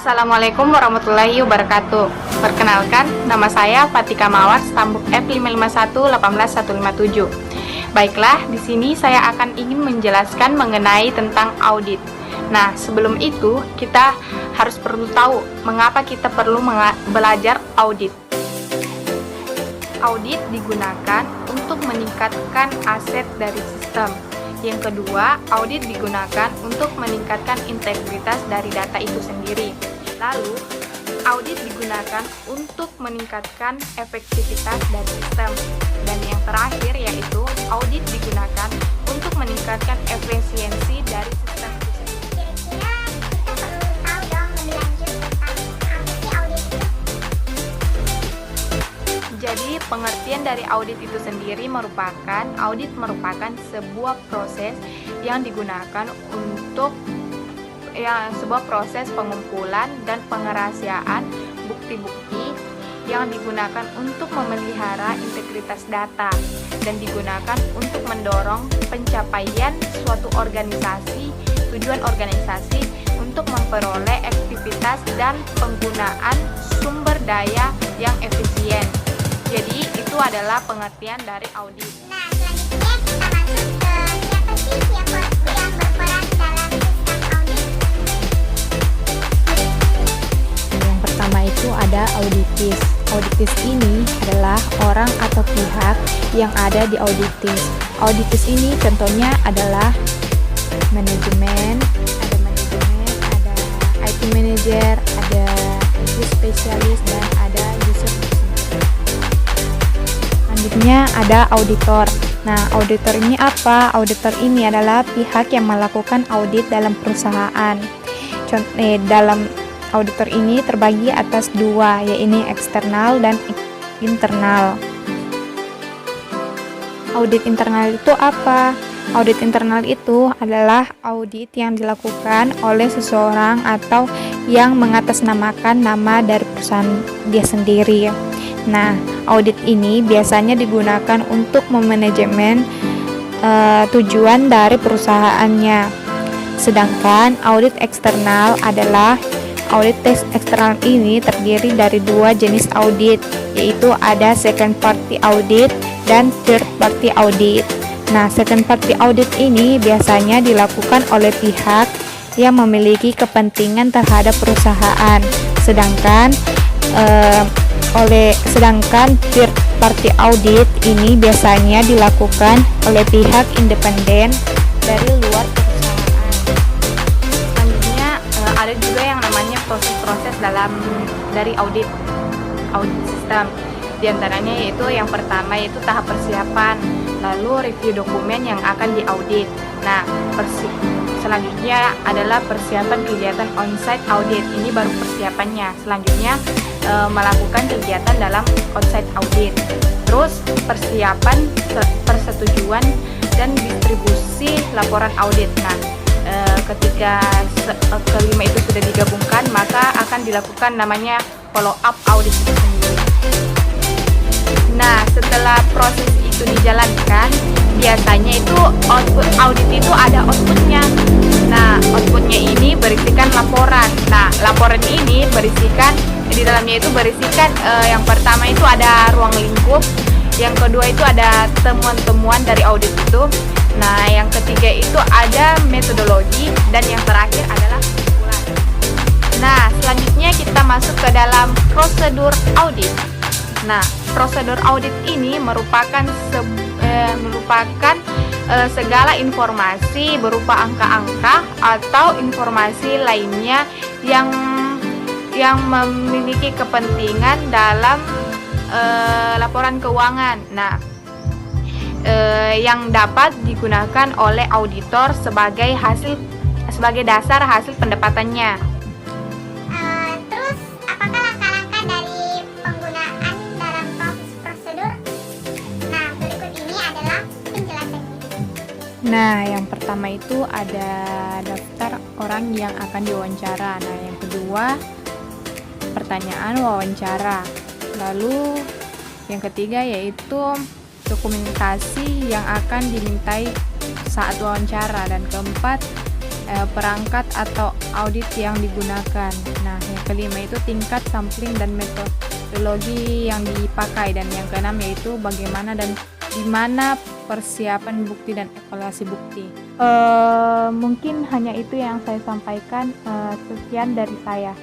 Assalamualaikum warahmatullahi wabarakatuh. Perkenalkan, nama saya Fatika Mawar, stambuk F55118157. Baiklah, di sini saya akan ingin menjelaskan mengenai tentang audit. Nah, sebelum itu kita harus perlu tahu mengapa kita perlu belajar audit. Audit digunakan untuk meningkatkan aset dari sistem. Yang kedua, audit digunakan untuk meningkatkan integritas dari data itu sendiri. Lalu, audit digunakan untuk meningkatkan efektivitas dari sistem. Dan yang terakhir yaitu audit digunakan untuk meningkatkan efisiensi dari sistem itu sendiri. Kira-kira kita perlu tahu dong lebih lanjut tentang apa sih audit itu? Jadi, pengertian dari audit itu sendiri merupakan sebuah proses yang digunakan untuk sebuah proses pengumpulan dan pengerahasiaan bukti-bukti yang digunakan untuk memelihara integritas data dan digunakan untuk mendorong pencapaian suatu organisasi, tujuan organisasi untuk memperoleh aktivitas dan penggunaan sumber daya yang efisien. Jadi itu adalah pengertian dari audit. Nah, selanjutnya kita masuk ke siapa sih yang berperan dalam sistem audit? Yang pertama itu ada auditis. Auditis ini adalah orang atau pihak yang ada di auditis. Auditis ini contohnya adalah manajemen, ada IT manager, ada user spesialis, dan ada user. Selanjutnya ada auditor. Nah, auditor ini apa? Auditor ini adalah pihak yang melakukan audit dalam perusahaan. Dalam auditor ini terbagi atas dua, yaitu eksternal dan internal. Audit internal itu apa? Audit internal itu adalah audit yang dilakukan oleh seseorang atau yang mengatasnamakan nama dari perusahaan dia sendiri. Nah, audit ini biasanya digunakan untuk memanajemen tujuan dari perusahaannya. Sedangkan audit eksternal adalah audit eksternal ini terdiri dari dua jenis audit, yaitu ada second party audit dan third party audit. Nah, second party audit ini biasanya dilakukan oleh pihak yang memiliki kepentingan terhadap perusahaan. Sedangkan third party audit ini biasanya dilakukan oleh pihak independen dari luar perusahaan. Selanjutnya ada juga yang namanya proses-proses dari audit sistem. Di antaranya yaitu yang pertama yaitu tahap persiapan, lalu review dokumen yang akan diaudit. Nah, selanjutnya adalah persiapan kegiatan onsite audit. Ini baru persiapannya. Selanjutnya melakukan kegiatan dalam onsite audit. Terus persiapan persetujuan dan distribusi laporan audit. Nah, ketika kelima itu sudah digabungkan, maka akan dilakukan namanya follow up audit itu sendiri. Nah, setelah proses itu dijalankan, biasanya itu output audit itu ada outputnya. Nah, outputnya ini berisikan laporan. Nah, laporan ini di dalamnya itu berisikan yang pertama itu ada ruang lingkup, yang kedua itu ada temuan-temuan dari audit itu. Nah, yang ketiga itu ada metodologi, dan yang terakhir adalah kesimpulan. Nah, selanjutnya kita masuk ke dalam prosedur audit. Nah, prosedur audit ini merupakan segala informasi berupa angka-angka atau informasi lainnya yang memiliki kepentingan dalam laporan keuangan. Nah, yang dapat digunakan oleh auditor sebagai dasar hasil pendapatannya. Terus, apakah langkah-langkah dari penggunaan dalam prosedur? Nah, berikut ini adalah penjelasannya. Nah, yang pertama itu ada daftar orang yang akan diwawancara. Nah, yang kedua pertanyaan wawancara. Lalu yang ketiga yaitu dokumentasi yang akan dimintai saat wawancara, dan keempat perangkat atau audit yang digunakan. Nah, yang kelima itu tingkat sampling dan metodologi yang dipakai, dan yang keenam yaitu bagaimana dan di mana persiapan bukti dan evaluasi bukti. Mungkin hanya itu yang saya sampaikan. Sekian dari saya.